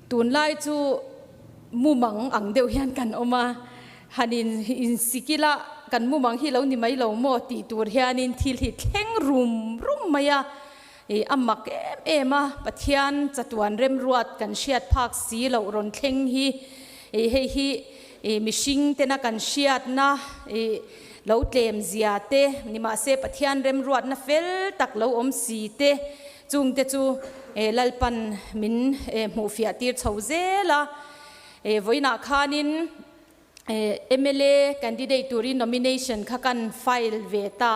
ตุนไล่จูมุมังอังเดียวยันกันออกมาฮันอินสิกิละกันมุมังฮิเรานี่ไม่เราโมตีตัวเฮียนินทิลหิเท่งรุ่มมายาอามักเอมาปะเทียนจัตวันเริ่มรวดกันเชียดภาคสีเรารอนเท่งฮีฮีมิชิงเตนักันเชียดนะเราเตมเสียเตนิมาเซปะเทียนเริ่มรวดนะเฟลตักเราอมสีเตจุงเตจูลัลปันมินหมูฟิอาตีร์ชาวเซละวันนักขานินMLA candidate turin nomination ข้ากันไฟล์เวตา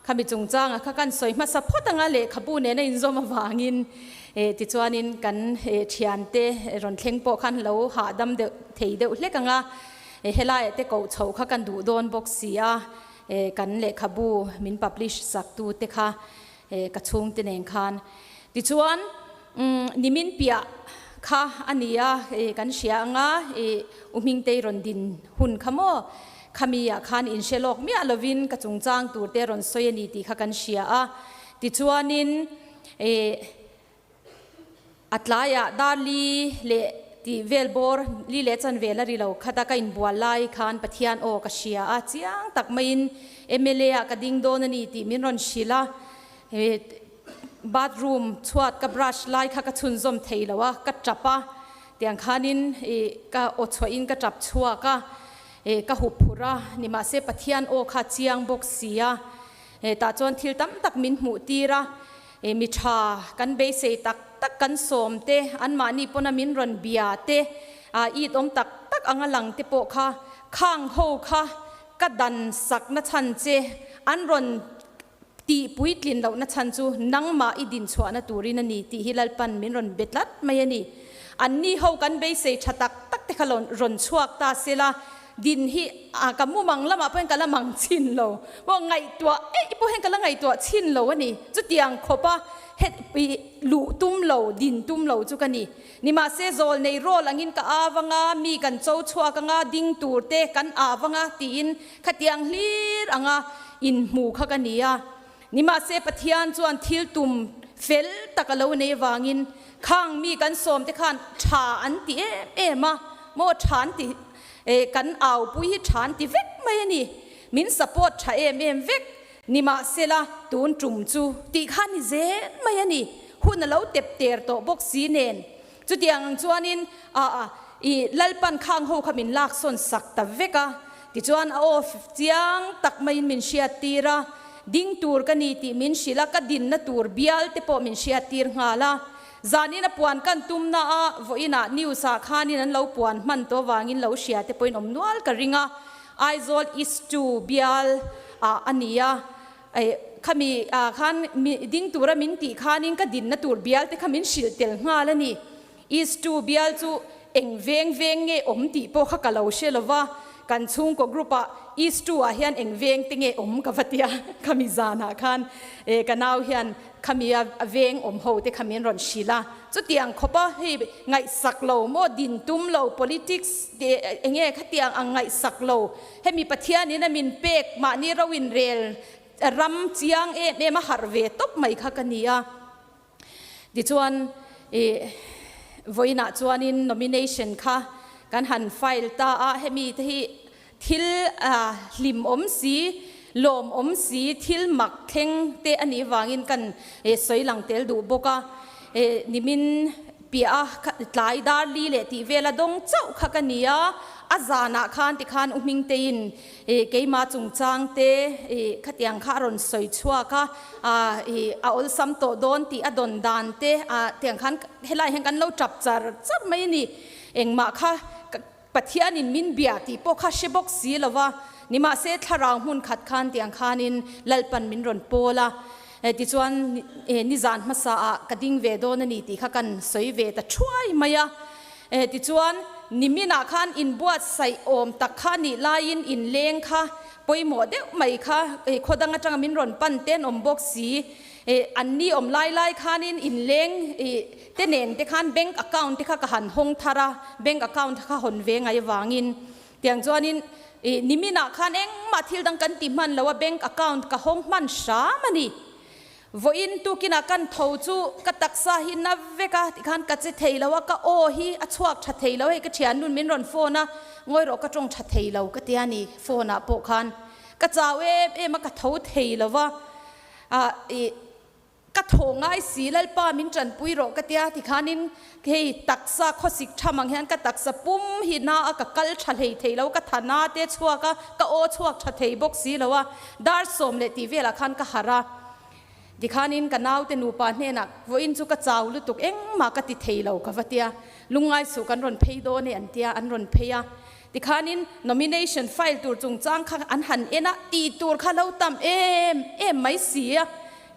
ข้ามีจงจ้างข้ากันสวยมาสัพพะตั้งaleขบูเนี่ยในอินโซมาวางินติจวนินกันเชียนเตรอนเข่งโปขันเราหาดำเดเทียเดเล็กงาเฮลัยเตเกาเฉาข้ากันดูโดนบ็อกซี่กันเล็กขบูมินพับลิชสักตูเตค่ะกระชุ่งเตเนงคันติจวนนิมินเปียค่ะอันนี้กันเชียงมิงเตรอนดินหุ่นขโมขมีคันอินเชลอกมีอลวินกระจงจางตัวเตรอนโซยนีตีค่ะกันเชียติจวนินอัตลายดาลีเลตีเวลบอร์ลีเลจันเวลาริโลขัดกันบัวไลคันปะเทียนโอกเชียเจียงตักไม่นMLAกระดิ่งโดนนีตีมินรอนชิลาbathroom ชวดกับบรัชไล่ข้ากระชุนซอมเทลวะกระจับปะเตียงขานินก็อดช่วยอินกระจับชัวก็หุบพุระนิมาเสปะเทียนโอขาเจียงบกเสียตาจวนทิลตั้มตักมินหูตีระมิชากันเบสตักกันสมเตอันมานีปนามินรอนเบียเตอีดอมตักอังหลังเตโปค่ะข้างโฮค่ะกระดันสักนัชันเจอันรอนตีปุยลินเราณชันจูนังมาอิดินชวนตูรินันีตีฮิลลปันมินรอนเบ็ดลัดไม่ยันนี่อันนี้เขากันไปเสยชัตักตักเตขลอนรอนชวกตาเสลาดินฮิกับมุมังละมาเพื่อนกันละมังชินเราว่าไงตัวพวกเห็นกันละไงตัวชินเราวะนี่จุดเตียงขบะเฮ็ดปีลุตุ้มเราดินตุ้มเราจุกันนี่มาเซโซลในโรลังอินกับอาวังามีกันโจชัวกันดิ่งตูเตกันอาวังาตีอินขัดเตียงลีรอ่ะอินหมู่ขกันนี่นิมาเซปะเทียนจวนทิลตุมเฟลตะกะเลวในวางินข้างมีกันสมแต่ขันชาอันติมาโมชานติกันเอาปุยชานติเวกไม่นี่มินสปอร์ตชาเวกนิมาเซลาตูนจุ่มจูติขันนิเซไม่นี่หุ่นเราเต็บเตอร์โตบกซีเนนจุดยังจวนินลัลปันข้างหูขมินลากส่วนสักตะเวกติจวนเอาเจียงตักไม่มินเชียตีระดิ่งตูร์กันนี่ที่มินชิลากดินนัตูร์บิอัลเตปอมินเชียตีร์งาลาจานี่นับปวนกันตุมน่าวันน่ะนิวสาขานี่นั้นเราปวนมันตัววางินเราเชียเตปอยนอมนวลกริงาไอโซลอิสตูบิอัลอันนี้ขมีขันดิ่งตูร์มินตีขานินกันดินนัตูร์บิอัลเตขมินชิลเตลงาลนี่อิสตูบิอัลจูเอ็งเวงเอมตีปอขกะเราเชลวะกันชุ่งก็กรุ๊ปอีสตูเฮียนเองเวงติงกับฟัตยาขมิจานาคันกันเอาเฮียนขมิเวงโฮเตขมินรอนชิลาจุดเตียงขบเฮ้ไงสักโลโมดินตุ้มโล politics เองขัดเตียงไงสักโลให้มีปะเทียนี่นะมินเป็กมานี่เราวินเรลรำเจียงมาฮาร์เวตบไม่ค่ะกันนี่ดิจวนวันน่ะจวนิน nomination ค่ะการหันไฟล์ตาให้มีที่ทิลลิมสีลมสีทิลหมักเข่งเตอันนี้วางินกันสวยหลังเตลดูบกนิมินเปียหลายดาลีเลติเวลาดงเจ้าขกันนี้อาจารย์ขันติขันมิงเตินเกยมาจุงจางเตขัดยังขารอนสวยชัวค่ะเอาซ้ำโตโดนตีอดอนดานเตเตียงขันเฮลัยแห่งกันเราจับไม่นี่เองมาค่ะปะเทียนินมินเบียตีโปคาเชบกสีละวะนิมาเซทารางหุ่นขัดขันเตียงขานินลัลปันมินรอนโปละติจวนนิจานมาสากระดิ่งเวโดนนี่ตีข้ากันสวยเวแต่ช่วยมายาติจวนนิมินาขันอินบวชใส่อมตักขานิลายอินเลงค่ะปอยหมดเด็กไม่ค่ะคนดังจังมินรอนปันเต้นบกสีอันนี้ไล่ขานินอินเลงเต้นเองเต้ขันแบงก์แอคเคาท์ที่ข้าหันห้องทาระแบงก์แอคเคาท์ข้าหันเวงไงวางินเตียงจวนนินนิมินาขันเองมาทิลดังกันติมันแล้วว่าแบงก์แอคเคาท์ข้าห้องมันช้ามันนี่ voin tu kina kan tho chu ka taksa hi na veka tikhan ka che theilawa ka o hi achuak tha theilawa ka thian nun min ron phone ngoi ro ka tong tha theilo ka tiani phone po khan ka chawe e ma ka tho theilawa ka thongai silal pa min tran pui ro ka tia tikhanin ke taksa khosik thamang hian ka taksa pum hi na ka kal tha lei theilo ka thana te chuaka ka o chuak tha thei bok si lawa dar som le ti vela khan ka hara dikhanin ka naw te nu pa hne na voin chu ka chaw lu tuk eng ma ka ti theilo ka vatia lungai su kan ron phei do ne an tia an ron pheya dikhanin nomination file tur chung chang kha an han ena ti tur kha lo tam em mai sia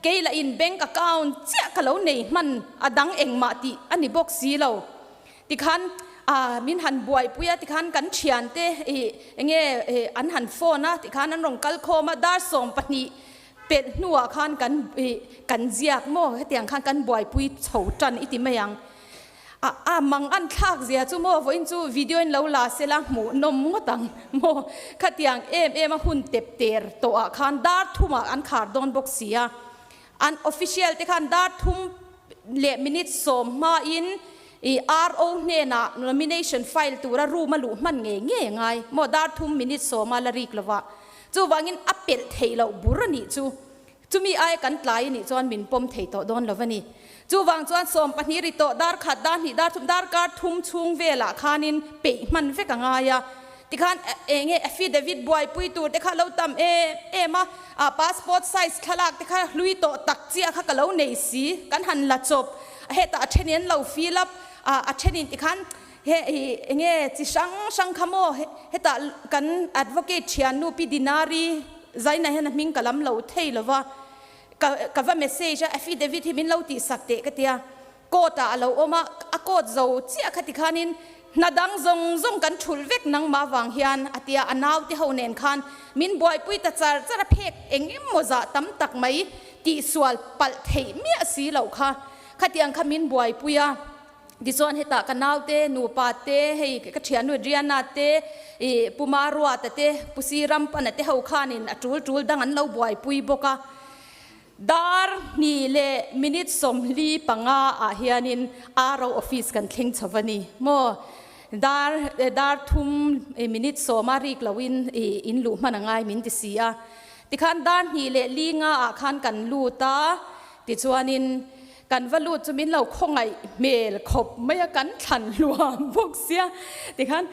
keila in bank account chia ka lo nei man adang eng ma ti ani box si lo tikhan min han buai puya tikhan kan thian te enge an han phone na tikhan an rong kal khoma dar som pani pet nuwa khan kan ziak mo hetiang khan kan buai pui chho tan iti mayang mang an thak zia chu mo voin chu video in lo la sela mu nom ngotang mo khatiang em hun tep ter to a khan dar thuma an khar don box sia an official te khan dar thum le minute som ma in ro ne na nomination file tura ru ma lu man nge ngai mo dar thum minute som ma la rik lawa chu wangin apel theilo burani chu mi ai kan tlai ni chuan min pom thei to don lawani chu wang chuan som pahni ri to dar khat dan hi dar thum dar kar thum chung vela khanin pe man ve ka nga ya tikhan enge affidavit boy pui tur te kha lo tam ma passport size thalak te kha lui to tak chia kha ka lo nei si kan han la chop heta athenian lo fill up athenin tikhan he enge chi sang khamo heta kan advocate thian nu pi dinari zaina hen ming kalam lo theilawa ka va message affidavit hi min lo ti sakte ka tia kota alo oma akot zo chia khati khanin nadang zong kan thul vek nang ma wang hian atia anaw ti honen khan min boy pui ta char phek engim moza tam tak mai ti swal pal thei mi asi lo kha khatiang kha min boy puya dizon heta kanaw te nu pa te hei ka thian nu riana te pumarwa te pusiram pan te ho khanin atul dang an lo boy pui boka dar ni le minute som li panga a hianin aro office kan thing chawani mo dar thum minute soma rik lawin in lu manangai min ti sia tikhan dar ni le linga a khan kan lu ta ti chuanin kan valu chumin lo khongai mel khop maya kan than luam bok sia tikhan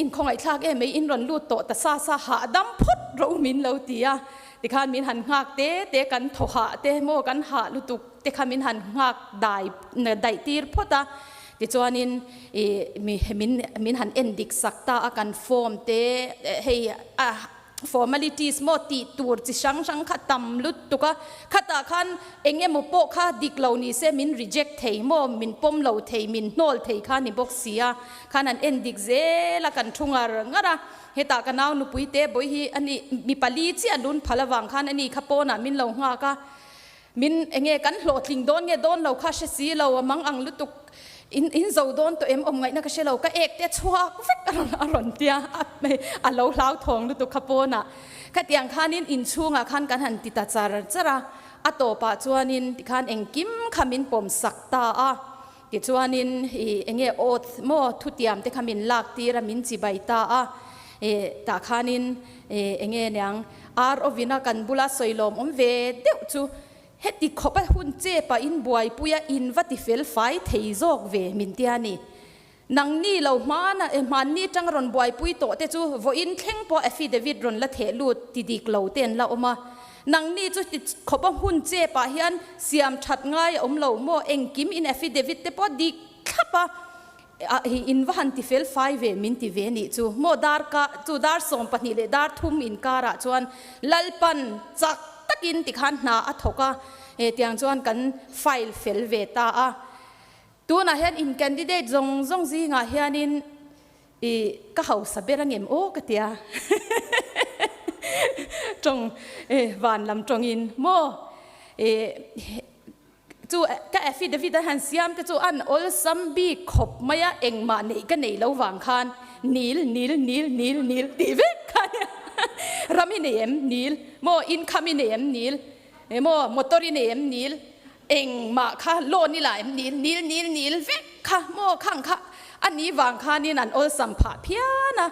in khongai thak mei in ron lu to ta sa ha dam phut ro min lo tia tikhan min han ngak te kan thoha te mo kan ha lutuk te khan min han ngak dai tir phota ti chuanin min han endik sakta akan form te hei formalities mo ti tur chi sang khatam lut tuka khata khan enge mo po kha diklo ni se min reject thei mo min pom lo thei min nol thei kha ni box sia khan an endik zela kan thungar ngara heta kanaw nu puite boi hi ani mi pali chi anun phalawang khan ani khapona min lo nga ka min enge kan hlo tling don nge don lo kha she si lo mang ang lutuk in zo don to em om ngai na ka she lo ka ek te chua vek aron tia a lo hlau thong lutuk khapona khatiang khanin in chunga khan kan han ti ta chara atopa chuanin tikhan engkim khamin pom sakta a ti chuanin enge oth mo thutiam te khamin lak ti ra min chi bai ta a ta khanin enge nyang ovina kan bula soilom ve deu chu heti khopa hun che pa in buai puya in vati fel fai theizok ve min tiani nang ni lo mana man ni tangron buai pui to te chu vo in thleng po affidavit ron la the lut ti dik lo ten la oma nang ni chu ti khopa hun che pa hian siam that ngai om lo mo engkim in affidavit te po dik khapa in van ti fel 5 ve min ti ve ni chu mo dar ka chu dar som pani le dar thum in kara chuan lalpan chak takin ti khan na athoka tiang chuan kan file fel ve ta a tu na hian in candidate zong zi nga hianin ka hau saberang em o ka tia trong van lam trong in mo chu ka affidavit han siam te chu an ol sambi khop maya engma nei ka nei lo wang khan nil ti ve khan rami neem nil mo income neem nil โมมอเตอร์นี่นิลเองมาค่ะโลนี่แหละนิลเวกค่ะโมข้างค่ะอันนี้วางค่ะนี่นั่นโอสัมผัสเพี้ยนะ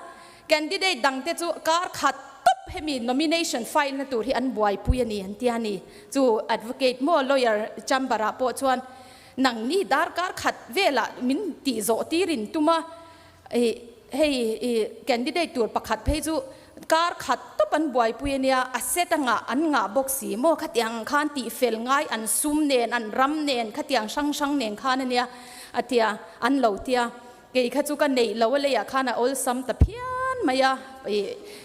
แคนดิเดตดังเตจูการขัดตุ๊บให้มี nomination file นั่นตัวที่อันบวยปุยนี่อันที่อันนี้จู advocate โม lawyer จำบาราโปชวนหนังนี่ดาร์การขัดเวลามินตีโจตีรินตุมาให้แคนดิเดตตัวประคัดเพจูการขัดตุ๊บอันบวยปุยเนี่ยอาเซตังอันงาบกสีโมขัดยังขันตีเฟลง่ายอันซุ่มเนนอันรำเนนขัดยังช่างเนนขันเนี่ยอันเดียอันเหล่าเดียเกี่ยขัดจูกันในเหล่าเลยอะขันอัลซัมตะเพียนมายา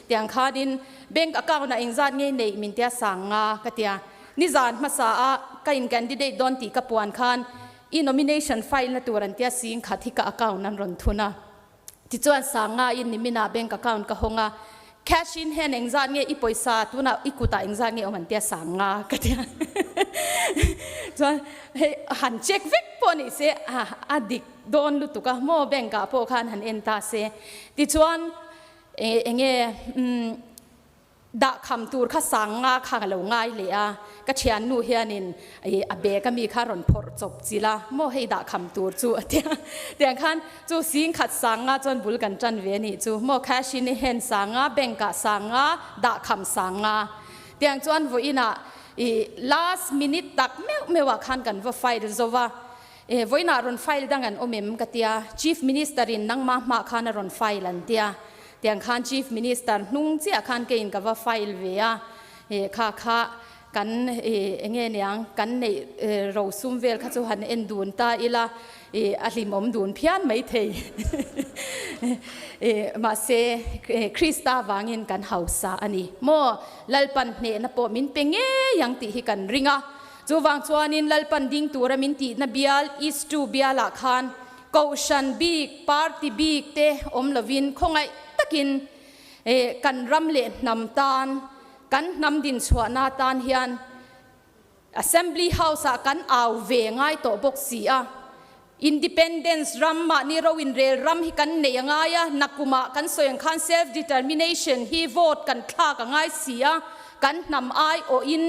เดียงขัดินแบงก์อากาศน่ะเองจัดเงี้ยในมินเดียสังงาขัดยังนิจานมาสาการแคนดิเดตโดนตีกับปวนขันอี nomination file นั่นตัวรันเดียสิงขัดที่กับอากาศนั้นรอนทุนะที่จวนสังงาอินนิมินาแบงก์อากาศก็หงาcash in hand เองจัดเงี้ยอีปอยซาตัวน่ะอีกุตาเองจัดเงี้ยมันเดียสังงาขัดยังจวนหันเช็ควิกปนี่เสียอดีตโดนลุตุกะโมแบงก์กับพวกขันหันเอ็นตาเสียที่จวนเองด่าคำตูร์ข้าสังงาข้างเหลวง่ายเลยอ่ะก็เชียนนู่เฮียนินอเบก็มีข้ารอนพอร์จบจีละโมให้ด่าคำตูร์จู่เดียงขันจู่สิ่งขัดสังงาจนบุลกันจันเวนี่จู่โมแค่ชินเห็นสังงาแบ่งกะสังงาด่าคำสังงาเดียงจวนวุ้ยน่ะlast minute ตักไม่ว่าขันกันว่าไฟเดอว่าวุ้ยน่ะรอนไฟดังกันอเมมกะเตีย chief minister รินนั่งมาขันรอนไฟลันเตียเดียงขัน chief minister นุ่งเจ้าขันเกินกับว่าไฟเวียค่ะกันเงี้ยเนี่ยกันในเราซุ่มเวลข้าจูหันเอ็นดูนตาอีละอลิมอมดูนเพี้ยนไม่เทมาเซคริสตาวางินกันเฮาซาอันนี้โมลัลปันเนนปอมินเปงยังตีฮิกันริงะจูวางจวนินลัลปันดิ้งตัวมินตีนเบียลอีสตูเบียละขันกอชันบีกปาร์ตี้บีกเตอมลวินคงไอตะกินกันรำเล่นำตาลกันนำดินสวนาตานเฮียน Assembly House กันเอาเวง่ายตัวบกสีอ่ะ Independence รำมานี่เราวินเรลรำให้กันเนียง่ายนักกุมากันส่วนขัน Self Determination ฮีโหวตกันคลากันง่ายเสียกันนำไอโออิน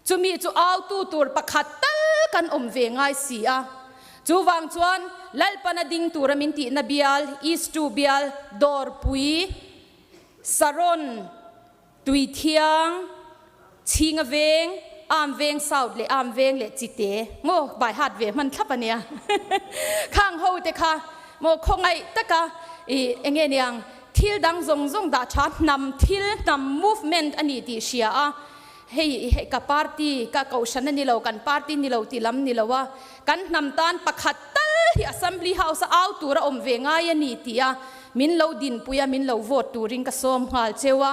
จูมีจูเอาตัวประคัดตัลกันเวง่ายเสียจูวางจวนลัลปนาดิงตัวมินตินเบียลอีสตูเบียลดอร์ปุยสารอนตุยเทียงชิงเวงอามเวงสาวเลอามเวงเลจิเตโมบายฮัดเวมันทับปะเนี่ยข้างหูเตค่ะโมคงไอตะกะเองเงียงทิลดังซงดาชาดนำทิลนำ movement อันนี้ที่เชียร์ให้กับปาร์ตี้กับเกาชันนี่เรากันปาร์ตี้นี่เราตีลำนี่เราว่ากันนำตานประคัดตัลที่ Assembly House เอาตัวเราเวงง่ายนี่ตีอ่ะมินเราดินปุยมินเราโหวตตัวริงกระสมหาเจว่า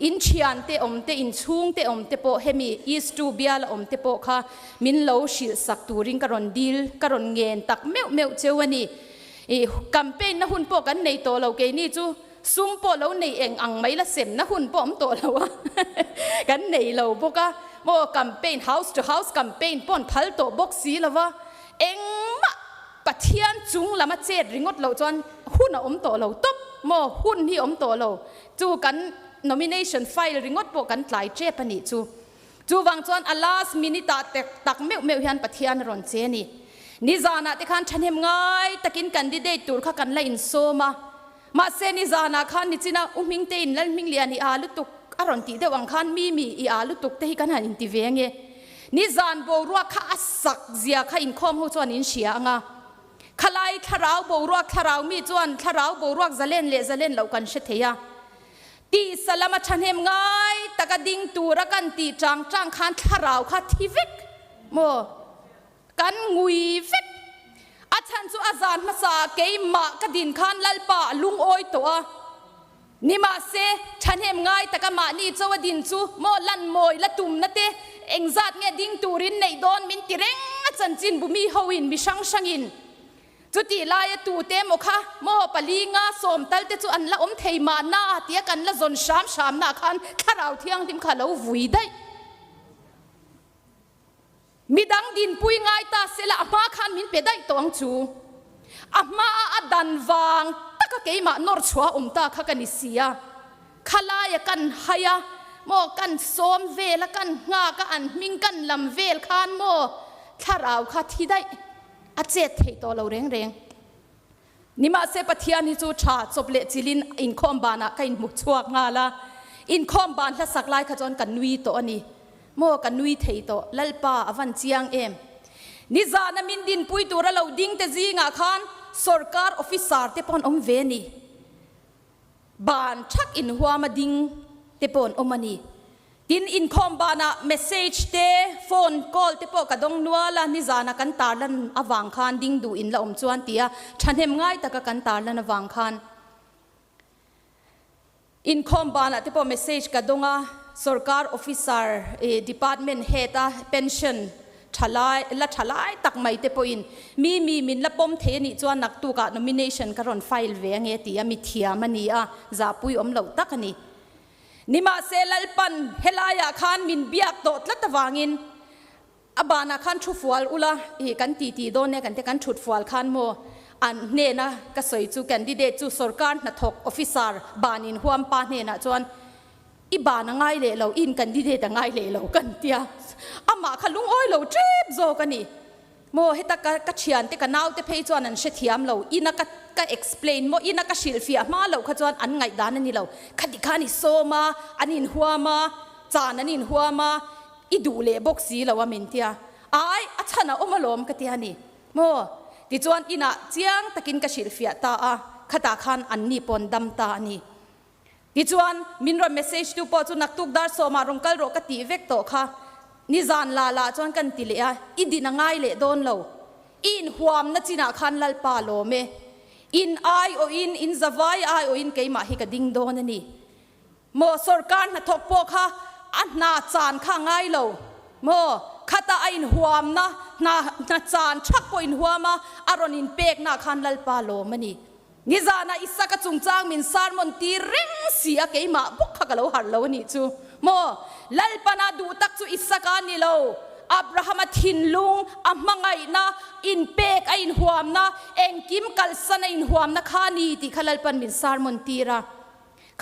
อินเชียนเตอมเตอินชุงเตอมเตโปเฮมีอีสตูเบียลเตโปค่ะมินเราชิลสักตัวริงกระรอนดิลกระรอนเงินตักเมวเจวันนี้แคมเปญนะหุ่นโปกันในตัวเราเกนี่จูซุ่มโปเราในเองอังไม่ละเสมนะหุ่นโปมตัวเราอะกันในเราพวกก็โมแคมเปญ house to house แคมเปญป้อนพัลโตบ็อกซี่แล้วว่าเองมาปะเทียนจุงละมาเจ็ดริงดเราจนหุ่นอมตัวเราตบโมหุ่นที่อมตัวเราจูกันnomination file ริงดโปกันหลายเจ็บปนิจูวังจวนlast minuteตักเมวเฮียนปะเทียนรอนเจนี่นิจานะที่ขันฉันเห็นง่ายตะกินกันดีเดตตัวข้ากันไล่อินโซมาเซนิจานะขันนิจินะมิงเตนแล้วมิงเลียนอาลุตุกอรอนตีเดวังขันมีอาลุตุกเตหิกันหันอินติเวงเงนิจานโบรัวข้าสักเสียข้าอินคอมหูจวนอินเชียงะขลายขราวโบรัวขราวมีจวนขราวโบรัวจะเล่นเหล่ากันเชตยาตีสลามาชันเฮมง่ายตะกดิ่งตูระกันตีจางขันขราวข้าทีวิกโมกันงุยวิกอาจารย์สุอาจารย์มาสาเกยมากระดินขันลัลปะลุงโอยตัวนี่มาเซชันเฮมง่ายตะกมานี่จวดินจูโมลันโมยละตุ่มนั่นเตเอ็งจัดเงี้ยดิ่งตูรินในโดนมินติเร่งอาจารย์จินบุมีฮาวินมิช่างอินจุดที่ลายตูเตมค่ะโมปลีงาสมตัลเตจุอันละอมเทมานาเตียกันละจนชามนาคันข้าเราเที่ยงทิมข้าเราวุยได้มีดังดินปุยง่ายตาเสละอามาคันมินเปได้ตวงจูอามาอดันวางตะกะเกยมานอร์ชัวตาข้ากันนิเสียข้าลายกันหาย โมกันโซมเวลกันงากันมิงกันลำเวลคานโมถ้าเราคัดที่ได้อาเจ็ดเทตัวเราเร่งนี่มาเสปทียนิจูชาจบเลจิลินอินคอมบานะกันมุชวกงาละอินคอมบานละสักลายขจรกันนุยตัวนี้โมกันนุยเทตัวลัลปาอวันเจียงเอ็มนิจานามินดินปุยตัวเราดิ้งเตจีงาคานสรการออฟฟิศาร์เตปอนอมเวนีบานชักอินหัวมาดิ้งเตปอนอมนีดินอินคอมบานะเมสเซจเตโฟนคอลเตปอกระดงนัวละนิจานากันตาลันอวังคานดิ้งดูอินละอมจวนเตียฉันเห็นง่ายแต่กันตาลันอวังคานอินคอมบานะเตปอเมสเซจกระดงสรการออฟฟิศาร์ดีพาร์ตเมนต์เฮดาเพนชั่นทลายละทลายตักไม่เตปอินมีมินละปมเทนิจวนนักตุกะ nomination กระรอนไฟล์เวงเอตียมิเทียมันนี่จะปุยอมเหล่าตักนี่นิมาเซลปันเฮลายาคานมินเบียกโตดละตะวางินอบานาคานชุฟวลอุลากันตีโดนเนี่ยกันเตกันชุดฟวลคานโมอันเนนะก็สวยจูแคนดิเดตจูสรการนัทกออฟฟิศาร์บานินหัวปาเนนะจวนอีบานะง่ายเลยเราอินกันดิเดตง่ายเลยเรากันเตียอามาขลุงอ้อยเราเจ็บโจกันนี่โมเฮตกะเชียนเตกันนาวเตเพย์จวนอันเชียมเราอินักก็ explain โมอินักก็ชิลฟิอามาเราขจวนอันไงด้านนี่เราคดีขานิโซมาอันนินหัวมาจานอันนินหัวมาอีดูเล่บ็อกซี่เราว่ามินเตียไอ้อัชนะอมาลมกันเตียนี่โมดิจวนอินะเจียงตะกินกะชิลฟิอาตาขตาขันอันนี้ปนดำตานี่ดิจวนมินรอเมสเซจตูปอจุนักตุกดาร์โซมารงกัลโรกตีเวกโตค่ะนิจานลาจวนกันติเลียอิดินังไงเล่โดนเราอินหัวมนัจินาขันลัลปาโลเมอินไอโออินซาวายไอโออินเกยมาฮิกดิ่งโดนนี่โมสรการนัทกปอกค่ะอันนาจานข้างไงเราโมข้าตาอินหัวมนาจานชักปอินหัวมาอารอนินเป็กนาขันลัลปาโลมันนี่นิจานาอิสระจุงจางมินซาร์มอนตีเร่งเสียเกยมาบุกขกะเราหันเรานี่จูโมลัลปานาดูตักจูอิสระนี่เราอับราฮัมทินลุงอัมมังไงนะอินเป็กอินหัวมนะเอ็งกิมกัลสันอินหัวมนะขานีติขลัลปันมินซาร์มอนตีระ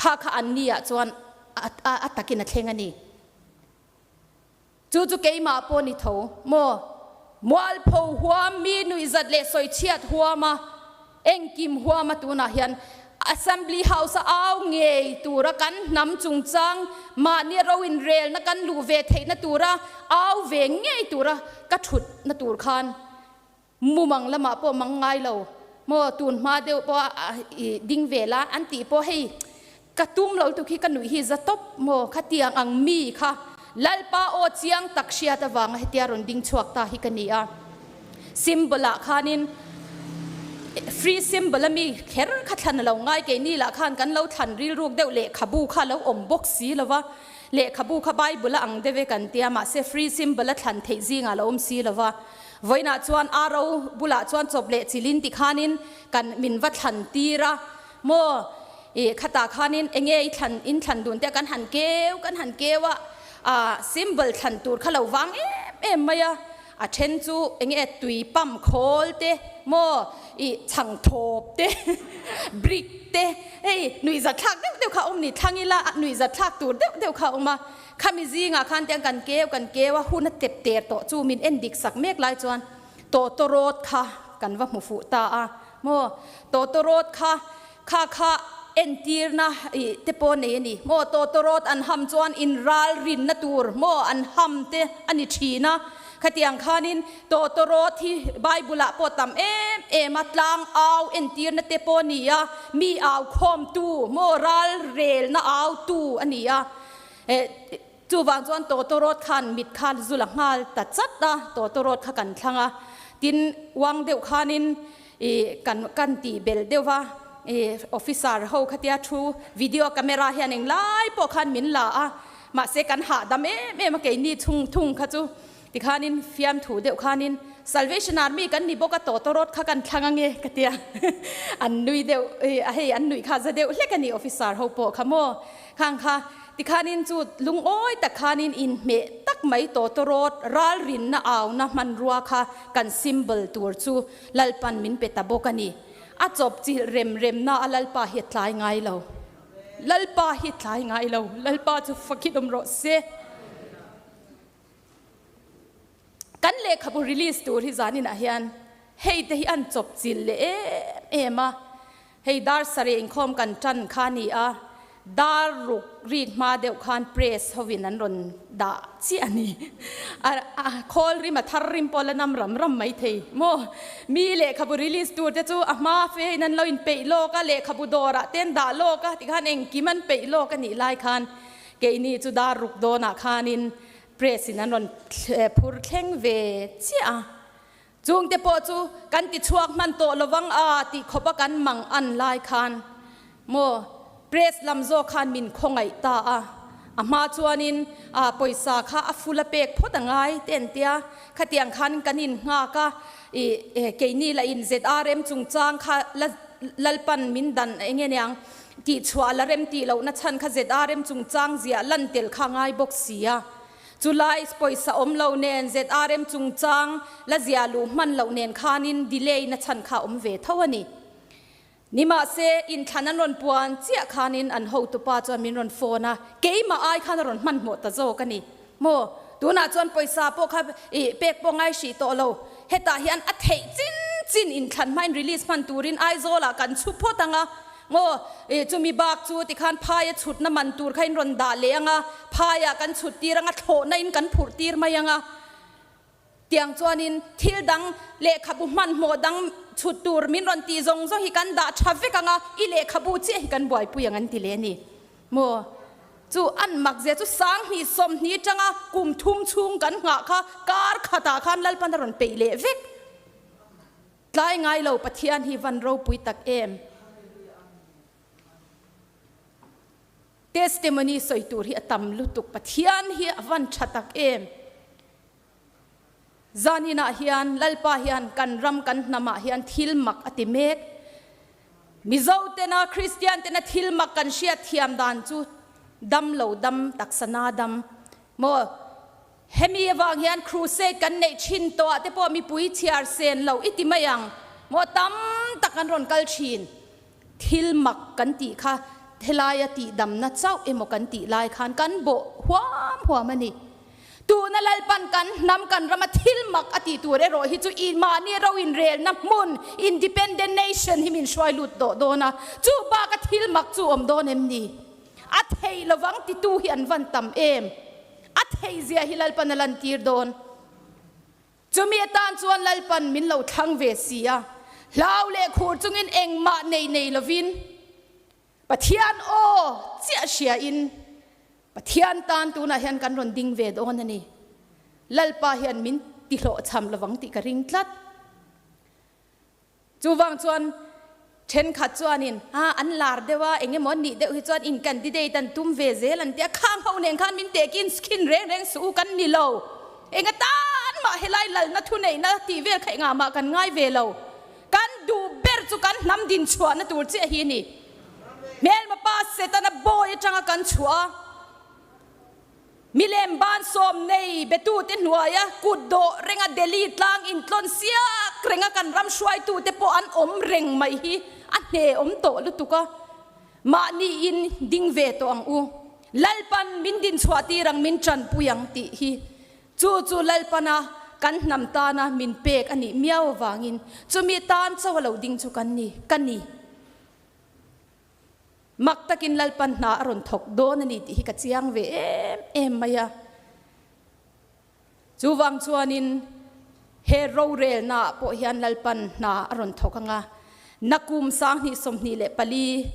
ข้าอันนี้อ่ะจวนอัตตะกินเทงอันนี้จู่เกยมาปนิโถโมมัวลพหัวมีนุยจัดเลสอยเชียดหัวมาเอ็งกิมหัวมาตัวน่ะเฮียน Assembly House เอาเงยตัวระกันน้ำจุงจังมาเนี่ยเราอินเรลนักกันลูเวทนตัวระเอาเวงเงยตัวระก็ฉุดนตัวขันมุมังละมาปอมังไงเราโมตุนมาเดียวปอดิ้งเวลาอันตีปอให้กระตุ้มเราตุกี้กันหนุ่ยฮิจะตบโมขัดเตียงอังมีค่ะลัลปาโอเจียงตักเชียตะวังให้เตียรอนดิ้งชวกตาฮิกันนี่ซิมบลาขานินฟรีซิมบลมีแค่ขัดทันเราง่ายเกนี่ละขันกันเราทันรีรูกเดวเละขบูข้าเราอมบกสีแล้ววะเละขบูขบายบุละอังเดเวกันเตียมาเซฟรีซิมบลทันเทจิงาเราอมสีแล้ววะวันน่ะจวนอาเราบุละจวนจบเละจิลินติขานินกันมินวัดทันตีระโมขตาขานินเองเอทันอินทันดุนเตียกันหันเกวว่าซิมบลทันตูร์ข้าเราวังไม่อะเช่นจูเองตุยปั๊มโคลเตโมช่างโทบเตบริกเตหนุ่ยจัดทักเดี๋ยวเขาอมนี่ทั้งนี้ละหนุ่ยจัดทักตัวเดี๋ยวเขาออกมาข้ามีจีงาคันเตียงกันเกวว่าหุ่นเต็บเตะโตจูมินเอ็นดิกสักเมกลายจวนโตโรดค่ะกันว่าหมูฟูตาโมโตโรดค่ะเอ็นตีร์นะเตปอนนี่โมโตโรดอันฮัมจวนอินรัลรินนัตูร์โมอันฮัมเตอันนี้ชีนะขตียงขานินโตโรที่ไบเบิลปอตัมมัดลางเอาเอ็นตีร์นเตปอนียมีเอาคอมตูโมรัลเรลนะเอาตูอันนี้จูวางจวนโตโรขันมิดขันจุลังฮัลตัดจัดนะโตโรขกันทั้งตินวางเดียวขานินกันตีเบลเดียวว่าออฟฟิศาร์เขาขตียชูวิดีโอคาเมราเฮียนเองไล่ปอขันมินละมาเสกันหาดำมาเกยนี่ทุ่งขจูที่ขานินฟิมถูเดียวขานิน Salvation Army กันนี่บอกกับโตรถข้ากันทางเงี้ยกันเดียอันนุยเดียวอันนุยข้าจะเดียวเล็กกันนี่ออฟฟิศาร์เขาปอขโมข้างค่ะที่ขานินจุดลุงโอ้ยแต่ขานินอินเมตักไม่โตรถรัลรินน่ะเอานะมันรัวค่ะกันซิมเบลตัวจูลัลปันมินเปตาบอกกันนี่จบจีเร็มน่ะลัลปาเหตุลายไงเรา lalpa hi thlai ngai lo lalpa chu fakit ro se kan le khabu release tur hi zanin a hian hei te hi an chop chil le ema hei dar sare inkhom kan tan khani a dar ruk rit ma deuh khan press hovin an ron da chi ani a khol ri ma thar rim pol nam ram mai thei mo mi le khabu release tur te chu a ma fe nan lo in pe lo ka le khabu dora ten da lo ka ti khan eng ki man pe lo ka ni lai khan ke ni chu dar ruk do na khanin press in an ron phur thleng ve chi a chung te po chu kan ti chuak man to lowang a ti khopa kan mang an lai khan mo press lamzo khan min khongai ta a ama chuanin a poisa kha a fula pek photangai ten tia khatiang khan kanin nga ka ke ni la in zrm chungchang kha lalpan min dan enge nyang ti chwa la rem ti lo na chan kha zrm chungchang zia lan tel kha ngai box sia July poisa om lo nen zrm chungchang la zia lu man lo nen khanin delay na chan kha om ve thawani nima se in thanan ron puan chia khanin an ho tu pa cha min ron phone ke ma ai khan ron man mo ta zo kani mo tuna chon poisa po kha pek po ngai si to lo heta hian a thei chin in than main release man turin ai zo la kan chu photanga mo chumi bak chu ti khan phaya chut na man tur khain ron da lenga phaya kan chut tiranga tho na in kan phur tir mayanga tiang chuanin thil dang le khabu man mo dang chut tur min ron ti zong zo hi kan da traffic anga i le khabu che hi kan boy pu yang an ti le ni mo chu an mak je chu sang ni som ni changa kum thum chung kan nga kha kar khata khan lal pan ron pe le vek tlai ngai lo pathian hi van ro pui tak em testimony soitur hi atam lutuk pathian hi avan thatak em zanina hian lalpa hian kan ram kan nama hian thil mak atimek mizo tena christian tena thil mak kan sia thiam dan chu dam lo dam taksana dam mo hemi awang hian crusade kan nei chin to ate po mi pui chiar sen lo itimayang mo tam takan ron kal chin thil mak kan ti kha thelaya ti dam na chau emo kan ti lai khan kan bo huam ani tu na lalpan kan nam kan rama thil mak ati tu re ro hi chu in ma ni ro in rel na mun independent nation hi min shwai lut do na chu ba ka thil mak chu om don em ni a thei lawang ti tu hi an van tam em a thei zia hi lalpan lan tir don chu mi tan chuan lalpan min lo thang ve sia lau le khur chungin eng ma nei lovin pathian o chia sia in pathian tan tu na hian kan ron ding ve don ani lalpa hian min ti hlo cham lawang ti ka ring tlat chuwang chuan then khat chuanin an lar dewa enge mon ni deuh hi chuan in candidate an tum ve zel an tia khang ho nen khan min tekin skin reng su kan ni lo enga tan ma helai lal na thu nei na ti vel khai nga ma kan ngai ve lo kan du ber chu kan nam din chua na tur che hi ni mel ma pa se ta na boy changa kan chua milem ban som nei betu te nuaya kuddo renga deli tlang in tlon sia krenga kan ram shwai tu te po an om reng mai hi an ne om to lu tuka ma ni in ding ve to ang u lalpan min din chwati rang min chan puyang ti hi chu lalpana kan nam ta na min pek ani miaw wangin chu mi tan chawalo ding chu kan ni mak takin lalpan na aron thok don ani ti hi ka chiang ve em maya chuwang chuanin he ro rel na po hian lalpan na aron thokanga nakum sang ni som ni le pali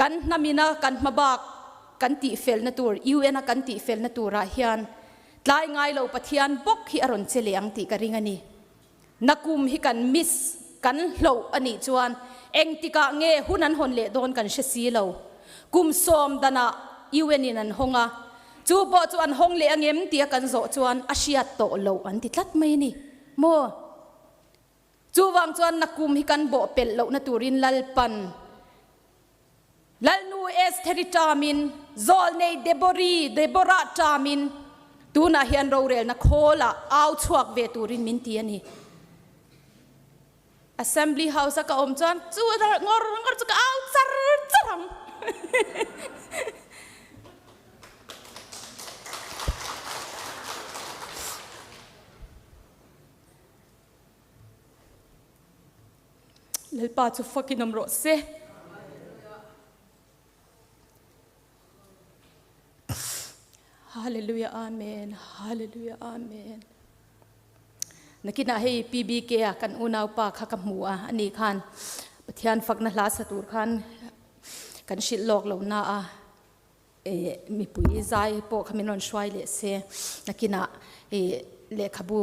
kan namina kan mabak kan ti fel na tur un kan ti fel na tura hian tlai ngai lo pathian bok hi aron cheleang ti ka ringani nakum hi kan miss kan hlo ani chuan eng tika nge hunan hon le don kan she si lo kum som dana un an honga chu bo chu an hong le angem tia kan zo chuan asia to lo an ti tlat mai ni mo chu wang chuan nakum hi kan bo pel lo na turin lalpan lalnu es theritamin zol nei debora tamin tuna hian ro rel na khola au chuak ve turin min ti ani assembly house ka om chan chu ngor chu ka au char charam lel pa chu fakin amro se hallelujah amen hallelujah amen nakina hei pbk kan unau pa kha ka hmu a ani khan pathian fakna hla satur khan kan shil lok lo na a mi pui zai po khaminon shwai le se nakina le khabu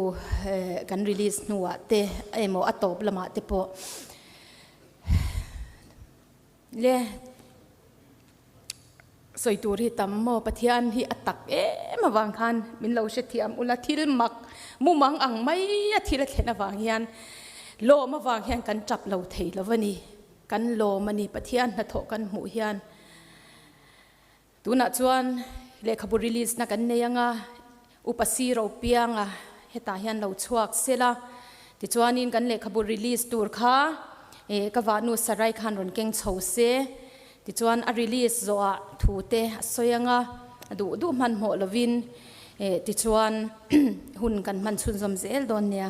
kan release nuwa te emo atop lama te po le soitur hi tammo pathian hi atak mawang khan min lo she thiam ula thil mak mumang ang mai a thil thena wang hian lo mawang hian kan chap lo thei lovani kan lo mani pathian na tho kan mu hian tuna chuan le khabu release na kan neyanga upasi ro pianga heta hian lo chuak sela ti chuanin kan le khabu release tur kha kawanu sarai khan ron keng chho se ti chuan a release zo a thu te soyanga du man mo lovin ti chuan hun kan man chun zom zel don nia